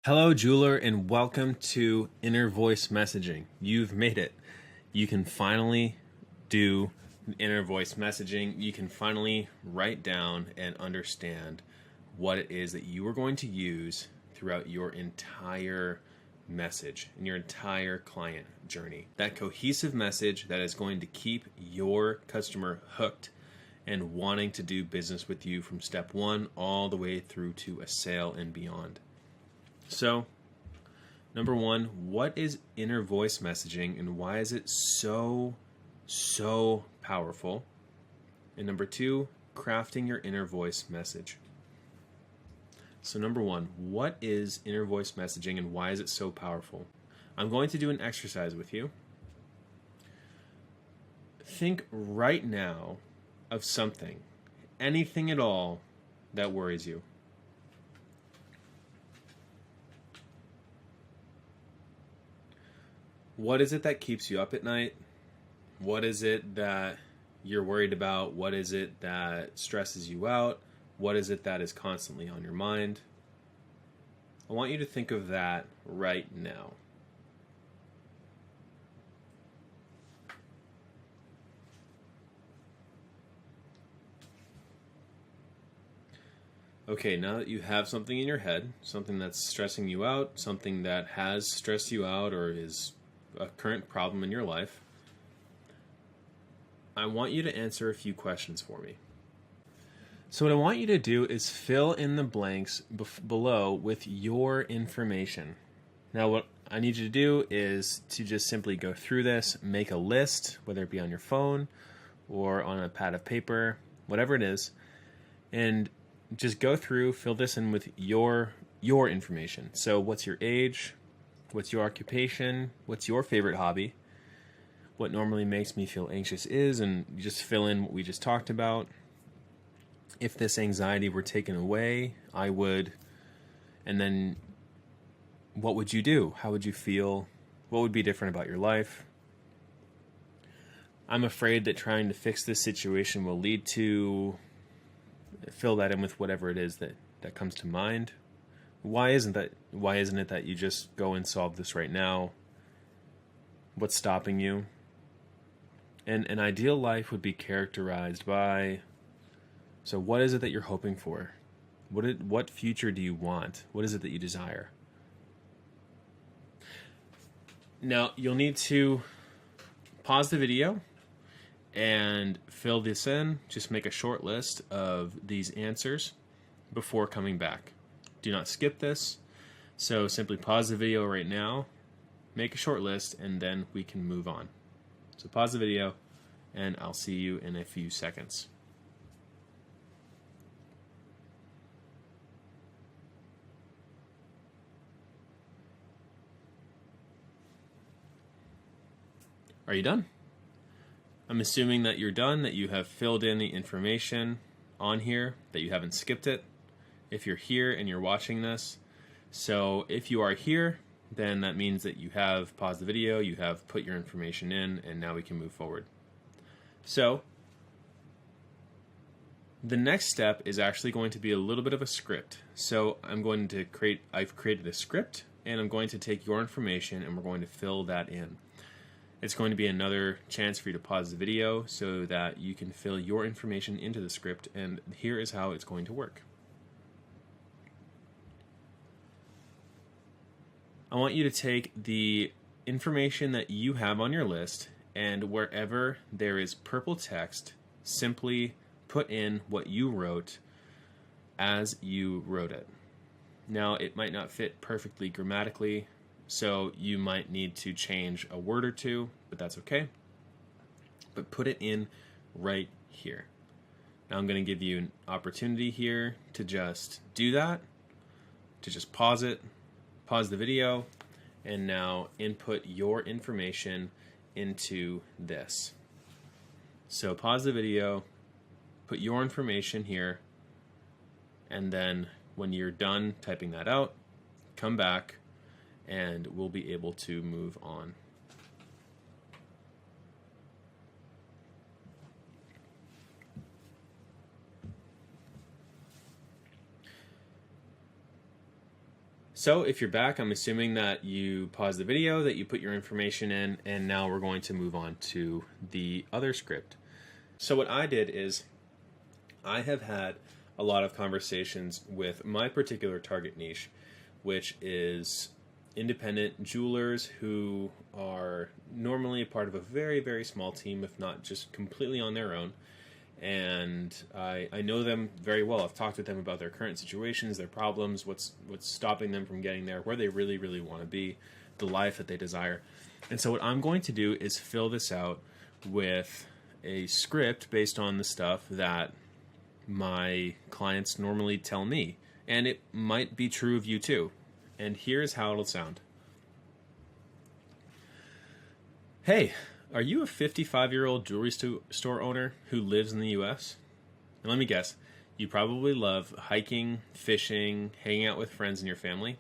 Hello, jeweler, and welcome to Inner Voice Messaging. You've made it. You can finally do inner voice messaging. You can finally write down and understand what it is that you are going to use throughout your entire message and your entire client journey. That cohesive message that is going to keep your customer hooked and wanting to do business with you from step one all the way through to a sale and beyond. So, number one, what is inner voice messaging and why is it so powerful? And number two, crafting your inner voice message. So number one, what is inner voice messaging and why is it so powerful? I'm going to do an exercise with you. Think right now of something, anything at all that worries you. What is it that keeps you up at night? What is it that you're worried about? What is it that stresses you out? What is it that is constantly on your mind? I want you to think of that right now. Okay, now that you have something in your head, something that's stressing you out, something that has stressed you out or is a current problem in your life, I want you to answer a few questions for me. So what I want you to do is fill in the blanks below with your information. Now what I need you to do is to just simply go through this, make a list, whether it be on your phone or on a pad of paper, whatever it is, and just go through, fill this in with your information. So what's your age? What's your occupation? What's your favorite hobby? What normally makes me feel anxious is, and you just fill in what we just talked about. If this anxiety were taken away, I would, and then what would you do? How would you feel? What would be different about your life? I'm afraid that trying to fix this situation will lead to, fill that in with whatever it is that comes to mind. Why isn't it that you just go and solve this right now? What's stopping you? And an ideal life would be characterized by, so what is it that you're hoping for? What future do you want? What is it that you desire? Now, you'll need to pause the video and fill this in. Just make a short list of these answers before coming back. Do not skip this. So simply pause the video right now, make a short list, and then we can move on. So pause the video, and I'll see you in a few seconds. Are you done? I'm assuming that you're done, that you have filled in the information on here, that you haven't skipped it. If you're here and you're watching this, so if you are here, then that means that you have paused the video, you have put your information in, and now we can move forward. So the next step is actually going to be a little bit of a script. So I've created a script, and I'm going to take your information and we're going to fill that in. It's going to be another chance for you to pause the video so that you can fill your information into the script, and here is how it's going to work. I want you to take the information that you have on your list, and wherever there is purple text, simply put in what you wrote as you wrote it. Now, it might not fit perfectly grammatically, so you might need to change a word or two, but that's okay. But put it in right here. Now I'm going to give you an opportunity here to just do that, to just pause it, pause the video, and now input your information into this. So pause the video, put your information here, and then when you're done typing that out, come back and we'll be able to move on. So if you're back, I'm assuming that you paused the video, that you put your information in, and now we're going to move on to the other script. So what I did is I have had a lot of conversations with my particular target niche, which is independent jewelers who are normally a part of a very, very small team, if not just completely on their own. And I know them very well. I've talked with them about their current situations, their problems, what's stopping them from getting there, where they really, really want to be, the life that they desire. And so what I'm going to do is fill this out with a script based on the stuff that my clients normally tell me. And it might be true of you too. And here's how it'll sound. Hey, are you a 55-year-old jewelry store owner who lives in the U.S.? And let me guess, you probably love hiking, fishing, hanging out with friends and your family.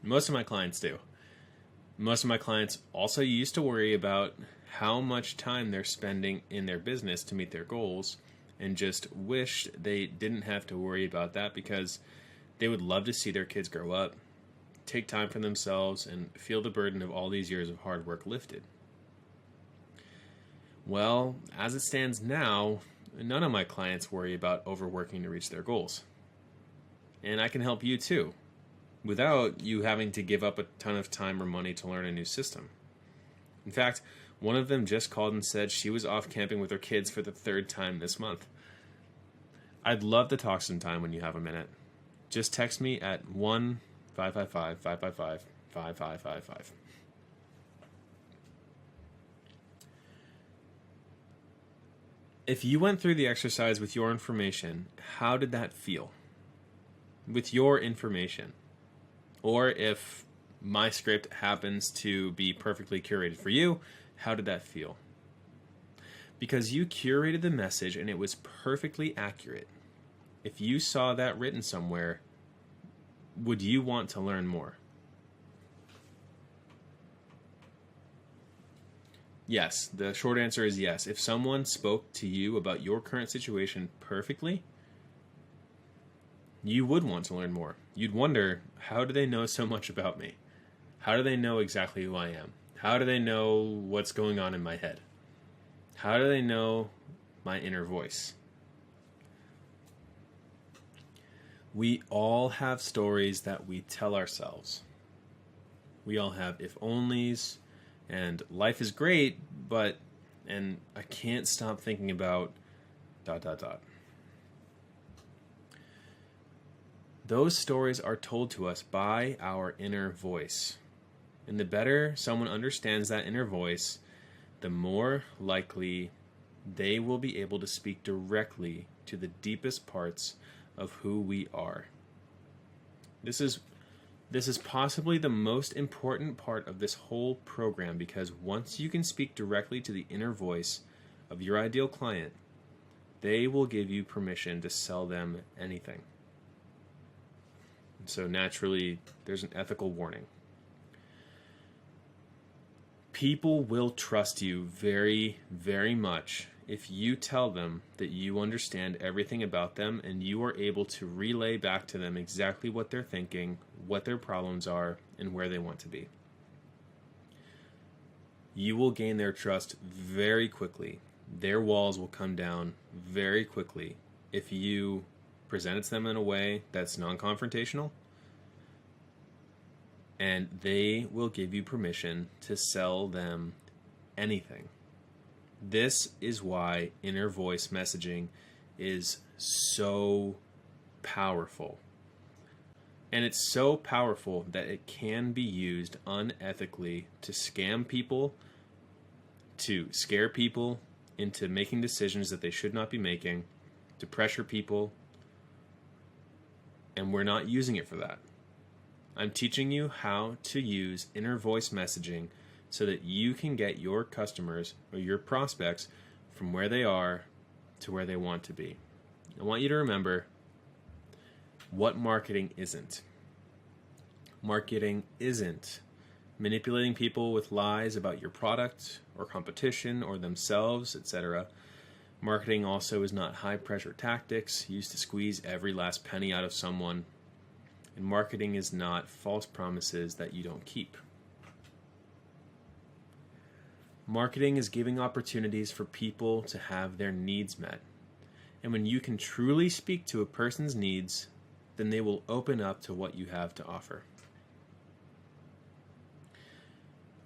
Most of my clients do. Most of my clients also used to worry about how much time they're spending in their business to meet their goals, and just wished they didn't have to worry about that because they would love to see their kids grow up, take time for themselves, and feel the burden of all these years of hard work lifted. Well, as it stands now, none of my clients worry about overworking to reach their goals. And I can help you too, without you having to give up a ton of time or money to learn a new system. In fact, one of them just called and said she was off camping with her kids for the 3rd time this month. I'd love to talk sometime when you have a minute. Just text me at 1-555-555-5555. If you went through the exercise with your information, how did that feel? With your information. Or if my script happens to be perfectly curated for you, how did that feel? Because you curated the message and it was perfectly accurate. If you saw that written somewhere, would you want to learn more? Yes, the short answer is yes. If someone spoke to you about your current situation perfectly, you would want to learn more. You'd wonder, how do they know so much about me? How do they know exactly who I am? How do they know what's going on in my head? How do they know my inner voice? We all have stories that we tell ourselves. We all have if-onlys, and life is great, but, and I can't stop thinking about ... Those stories are told to us by our inner voice. And the better someone understands that inner voice, the more likely they will be able to speak directly to the deepest parts of who we are. This is possibly the most important part of this whole program, because once you can speak directly to the inner voice of your ideal client, they will give you permission to sell them anything. So naturally, there's an ethical warning. People will trust you very, very much if you tell them that you understand everything about them and you are able to relay back to them exactly what they're thinking, what their problems are, and where they want to be. You will gain their trust very quickly. Their walls will come down very quickly if you present it to them in a way that's non-confrontational, and they will give you permission to sell them anything. This is why inner voice messaging is so powerful. And it's so powerful that it can be used unethically to scam people, to scare people into making decisions that they should not be making, to pressure people, and we're not using it for that. I'm teaching you how to use inner voice messaging so that you can get your customers or your prospects from where they are to where they want to be. I want you to remember what marketing isn't. Marketing isn't manipulating people with lies about your product or competition or themselves, etc. Marketing also is not high-pressure tactics used to squeeze every last penny out of someone. And marketing is not false promises that you don't keep. Marketing is giving opportunities for people to have their needs met. And when you can truly speak to a person's needs, then they will open up to what you have to offer.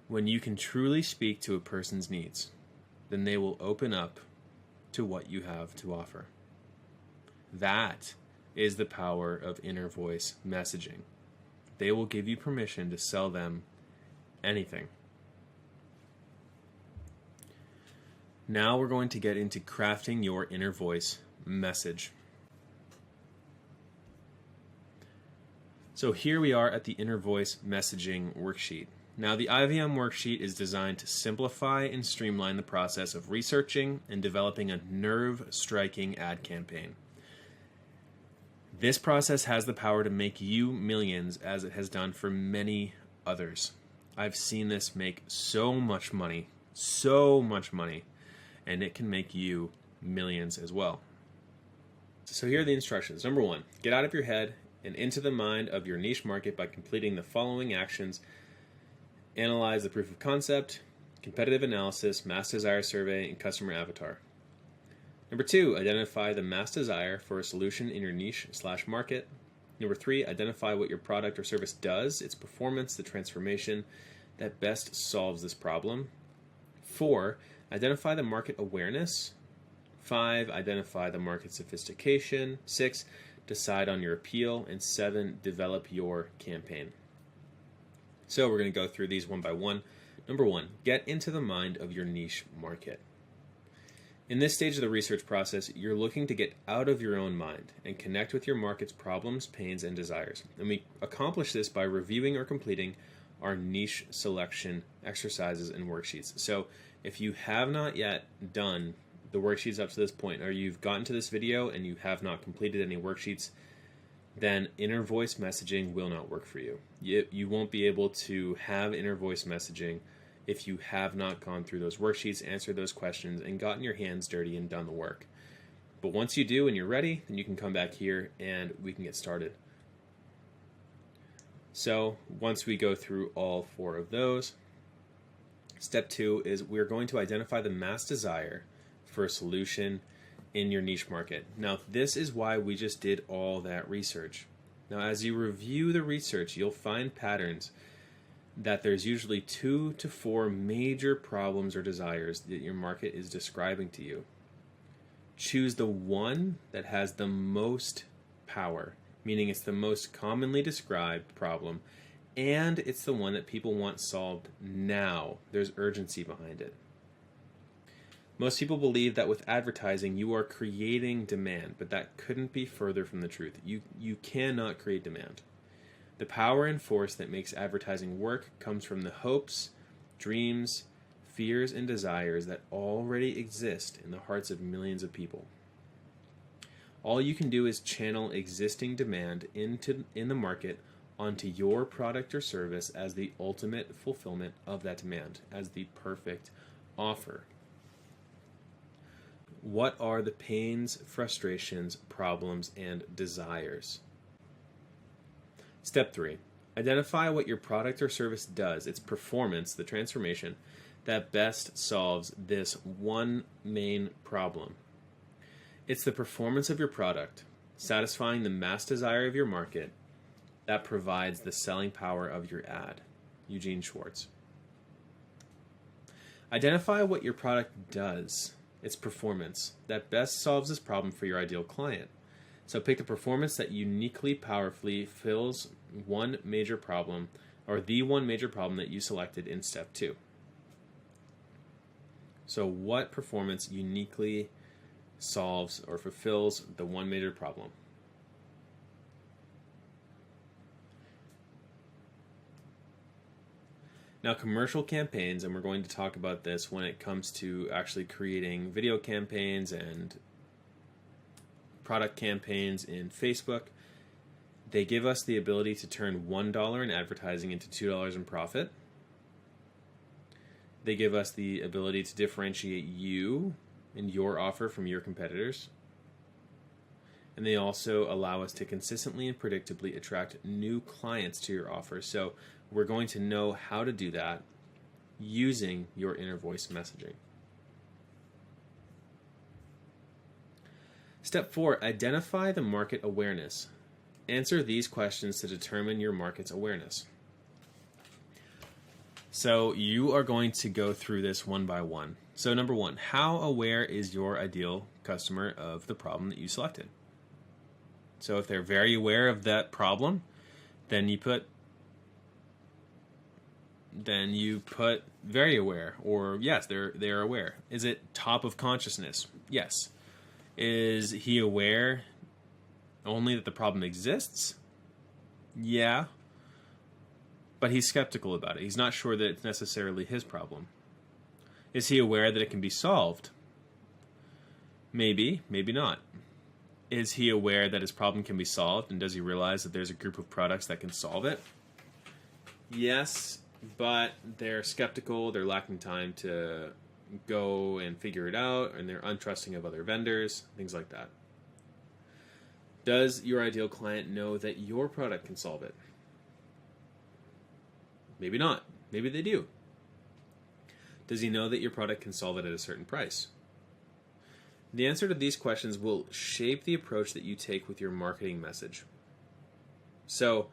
When you can truly speak to a person's needs, then they will open up to what you have to offer. That is the power of inner voice messaging. They will give you permission to sell them anything. Now we're going to get into crafting your inner voice message. So here we are at the inner voice messaging worksheet. Now the IVM worksheet is designed to simplify and streamline the process of researching and developing a nerve-striking ad campaign. This process has the power to make you millions, as it has done for many others. I've seen this make so much money, and it can make you millions as well. So here are the instructions. Number 1, get out of your head and into the mind of your niche market by completing the following actions. Analyze the proof of concept, competitive analysis, mass desire survey, and customer avatar. Number 2, identify the mass desire for a solution in your niche/market. Number 3, identify what your product or service does, its performance, the transformation that best solves this problem. 4, identify the market awareness. 5, identify the market sophistication. 6, decide on your appeal. And 7, develop your campaign. So we're going to go through these one by one. Number 1, get into the mind of your niche market. In this stage of the research process, you're looking to get out of your own mind and connect with your market's problems, pains, and desires. And we accomplish this by reviewing or completing our niche selection exercises and worksheets. So if you have not yet done the worksheets up to this point, or you've gotten to this video and you have not completed any worksheets, then inner voice messaging will not work for you. You won't be able to have inner voice messaging if you have not gone through those worksheets, answered those questions, and gotten your hands dirty and done the work. But once you do and you're ready, then you can come back here and we can get started. So once we go through all 4 of those, step 2 is we're going to identify the mass desire for a solution in your niche market. Now, this is why we just did all that research. Now, as you review the research, you'll find patterns that there's usually 2 to 4 major problems or desires that your market is describing to you. Choose the one that has the most power, meaning it's the most commonly described problem, and it's the one that people want solved now. There's urgency behind it. Most people believe that with advertising, you are creating demand, but that couldn't be further from the truth. You cannot create demand. The power and force that makes advertising work comes from the hopes, dreams, fears, and desires that already exist in the hearts of millions of people. All you can do is channel existing demand in the market onto your product or service as the ultimate fulfillment of that demand, as the perfect offer. What are the pains, frustrations, problems, and desires? Step 3, identify what your product or service does, its performance, the transformation, that best solves this one main problem. It's the performance of your product, satisfying the mass desire of your market, that provides the selling power of your ad. Eugene Schwartz. Identify what your product does, its performance, that best solves this problem for your ideal client. So pick the performance that uniquely, powerfully fills one major problem, or the one major problem that you selected in step 2. So what performance uniquely solves or fulfills the one major problem? Now, commercial campaigns, and we're going to talk about this when it comes to actually creating video campaigns and product campaigns in Facebook, they give us the ability to turn $1 in advertising into $2 in profit. They give us the ability to differentiate you and your offer from your competitors. And they also allow us to consistently and predictably attract new clients to your offer. So we're going to know how to do that using your inner voice messaging. Step 4, identify the market awareness. Answer these questions to determine your market's awareness. So you are going to go through this one by one. So number 1, how aware is your ideal customer of the problem that you selected? So if they're very aware of that problem, then you put very aware, or yes, they're aware. Is it top of consciousness? Yes. Is he aware only that the problem exists? Yeah. But he's skeptical about it. He's not sure that it's necessarily his problem. Is he aware that it can be solved? Maybe, maybe not. Is he aware that his problem can be solved, and does he realize that there's a group of products that can solve it? Yes, but they're skeptical, they're lacking time to go and figure it out, and they're untrusting of other vendors, things like that. Does your ideal client know that your product can solve it? Maybe not. Maybe they do. Does he know that your product can solve it at a certain price? The answer to these questions will shape the approach that you take with your marketing message. So,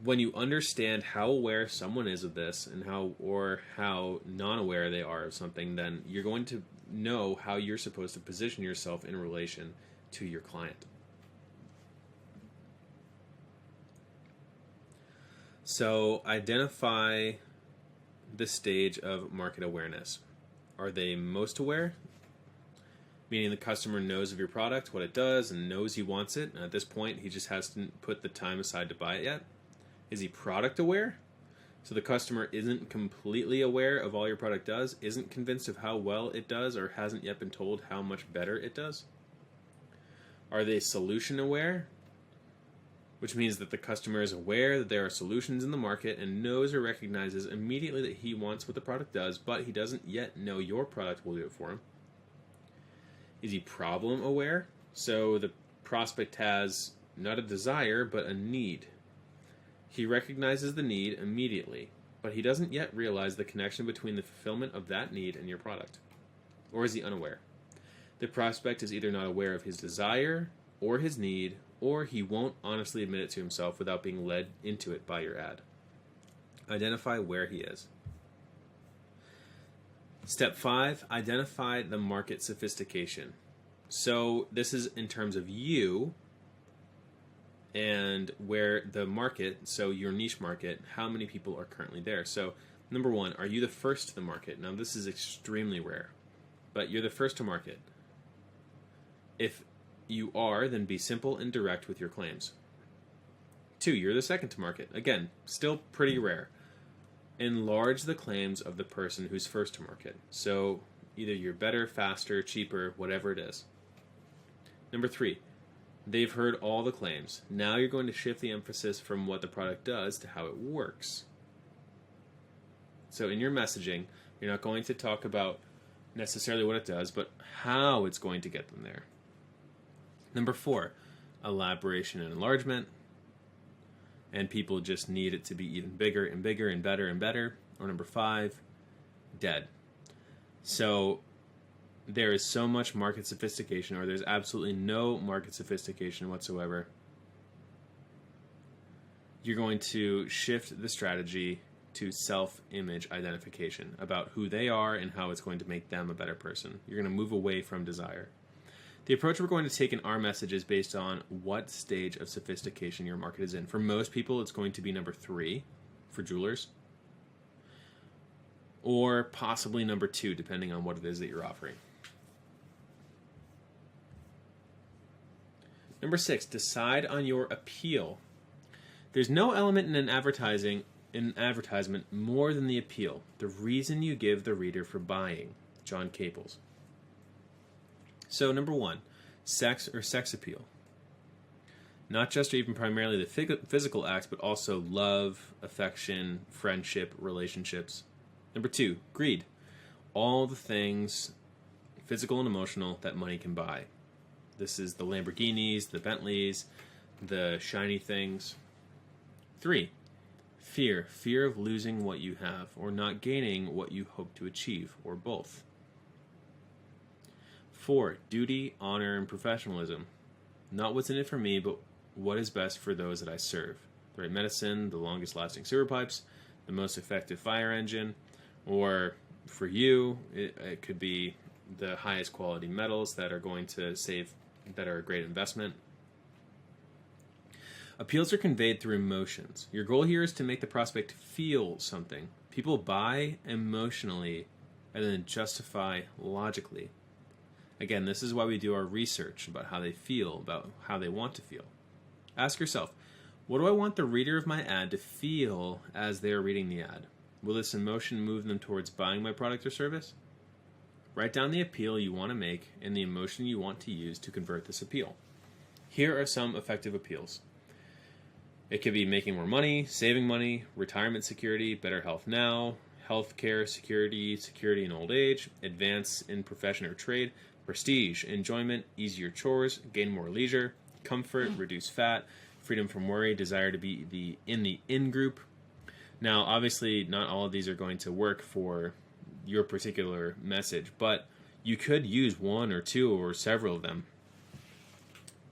when you understand how aware someone is of this and how non-aware they are of something, then you're going to know how you're supposed to position yourself in relation to your client. So, identify the stage of market awareness. Are they most aware? Meaning the customer knows of your product, what it does, and knows he wants it. And at this point, he just hasn't put the time aside to buy it yet. Is he product aware? So the customer isn't completely aware of all your product does, isn't convinced of how well it does, or hasn't yet been told how much better it does. Are they solution aware? Which means that the customer is aware that there are solutions in the market and knows or recognizes immediately that he wants what the product does, but he doesn't yet know your product will do it for him. Is he problem aware? So the prospect has not a desire, but a need. He recognizes the need immediately, but he doesn't yet realize the connection between the fulfillment of that need and your product. Or is he unaware? The prospect is either not aware of his desire or his need, or he won't honestly admit it to himself without being led into it by your ad. Identify where he is. Step 5, identify the market sophistication. So this is in terms of you and where the market, so your niche market, how many people are currently there. So number 1, are you the first to the market? Now this is extremely rare, but you're the first to market. If you are, then be simple and direct with your claims. 2, you're the second to market. Again, still pretty rare. Enlarge the claims of the person who's first to market. So either you're better, faster, cheaper, whatever it is. Number 3, they've heard all the claims. Now you're going to shift the emphasis from what the product does to how it works. So in your messaging, you're not going to talk about necessarily what it does, but how it's going to get them there. Number 4, elaboration and enlargement. And people just need it to be even bigger and bigger and better and better. Or number 5, dead. So there is so much market sophistication, or there's absolutely no market sophistication whatsoever. You're going to shift the strategy to self-image identification about who they are and how it's going to make them a better person. You're going to move away from desire. The approach we're going to take in our message is based on what stage of sophistication your market is in. For most people, it's going to be number 3 for jewelers, or possibly number 2, depending on what it is that you're offering. Number 6, decide on your appeal. There's no element in an advertisement more than the appeal, the reason you give the reader for buying. John Caples. So number 1, sex or sex appeal. Not just or even primarily the physical acts, but also love, affection, friendship, relationships. Number 2, greed. All the things, physical and emotional, that money can buy. This is the Lamborghinis, the Bentleys, the shiny things. 3, fear of losing what you have or not gaining what you hope to achieve, or both. 4, duty, honor, and professionalism. Not what's in it for me, but what is best for those that I serve. The right medicine, the longest lasting sewer pipes, the most effective fire engine, or for you, it could be the highest quality metals that are going to save, that are a great investment. Appeals are conveyed through emotions. Your goal here is to make the prospect feel something. People buy emotionally and then justify logically. Again, this is why we do our research about how they feel, about how they want to feel. Ask yourself, what do I want the reader of my ad to feel as they are reading the ad? Will this emotion move them towards buying my product or service? Write down the appeal you want to make and the emotion you want to use to convert this appeal. Here are some effective appeals. It could be making more money, saving money, retirement security, better health now, healthcare security, security in old age, advance in profession or trade, prestige, enjoyment, easier chores, gain more leisure, comfort, reduce fat, freedom from worry, desire to be in the in-group. Now, obviously, not all of these are going to work for your particular message, but you could use one or two or several of them.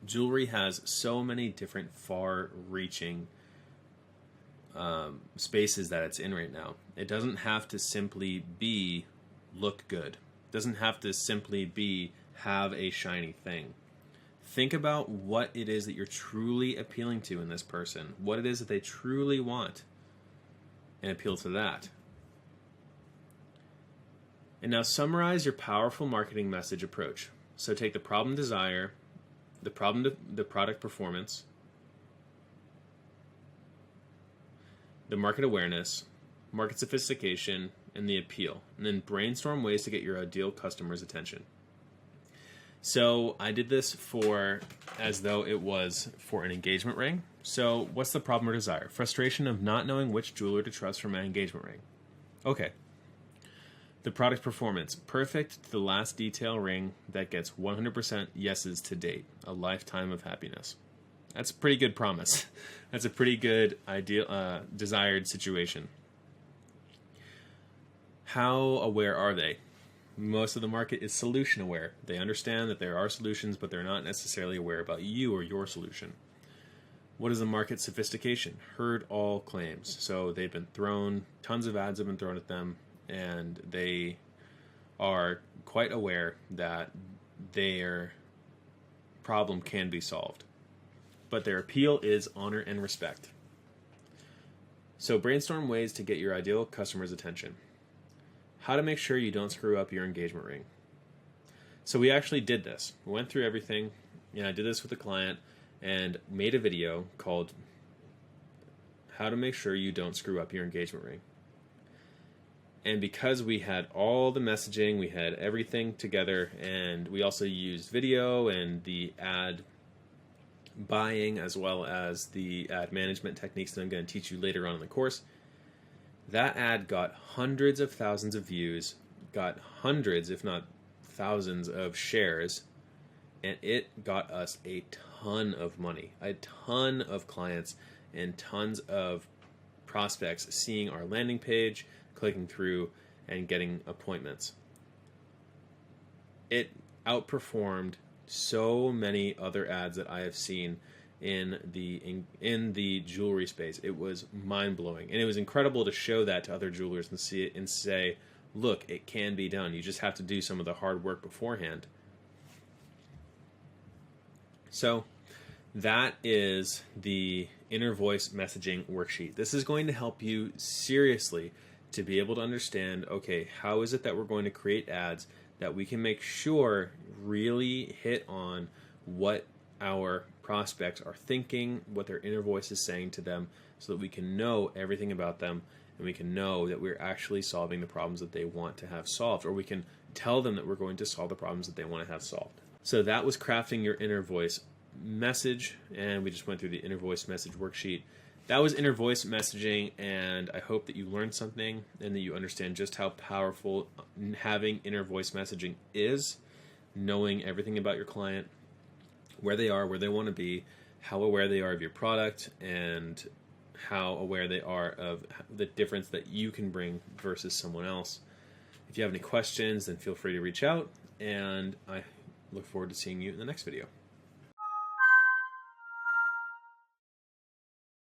Jewelry has so many different far-reaching spaces that it's in right now. It doesn't have to simply be look good. It doesn't have to simply be have a shiny thing. Think about what it is that you're truly appealing to in this person, what it is that they truly want, and appeal to that. And now summarize your powerful marketing message approach. So take the problem desire, the product performance, the market awareness, market sophistication, and the appeal. And then brainstorm ways to get your ideal customer's attention. So I did this as though it was for an engagement ring. So what's the problem or desire? Frustration of not knowing which jeweler to trust for my engagement ring. Okay. The product performance. Perfect to the last detail ring that gets 100% yeses to date. A lifetime of happiness. That's a pretty good promise. That's a pretty good ideal, desired situation. How aware are they? Most of the market is solution aware. They understand that there are solutions, but they're not necessarily aware about you or your solution. What is the market sophistication? Heard all claims. So they've been thrown, tons of ads have been thrown at them, and they are quite aware that their problem can be solved. But their appeal is honor and respect. So brainstorm ways to get your ideal customer's attention. How to make sure you don't screw up your engagement ring. So we actually did this. We went through everything. I did this with a client and made a video called How to Make Sure You Don't Screw Up Your Engagement Ring. And because we had all the messaging, we had everything together, and we also used video and the ad buying as well as the ad management techniques that I'm going to teach you later on in the course. That ad got hundreds of thousands of views, got hundreds, if not thousands, of shares, and it got us a ton of money, a ton of clients, and tons of prospects seeing our landing page, clicking through, and getting appointments. It outperformed so many other ads that I have seen in the jewelry space. It was mind-blowing, and it was incredible to show that to other jewelers and see it and say, look, it can be done. You just have to do some of the hard work beforehand. So that is the inner voice messaging worksheet. This is going to help you seriously to be able to understand, okay, how is it that we're going to create ads that we can make sure really hit on what our prospects are thinking, what their inner voice is saying to them, so that we can know everything about them and we can know that we're actually solving the problems that they want to have solved, or we can tell them that we're going to solve the problems that they want to have solved. So that was crafting your inner voice message, and we just went through the inner voice message worksheet. That was inner voice messaging, and I hope that you learned something and that you understand just how powerful having inner voice messaging is, knowing everything about your client, where they are, where they want to be, how aware they are of your product, and how aware they are of the difference that you can bring versus someone else. If you have any questions, then feel free to reach out, and I look forward to seeing you in the next video.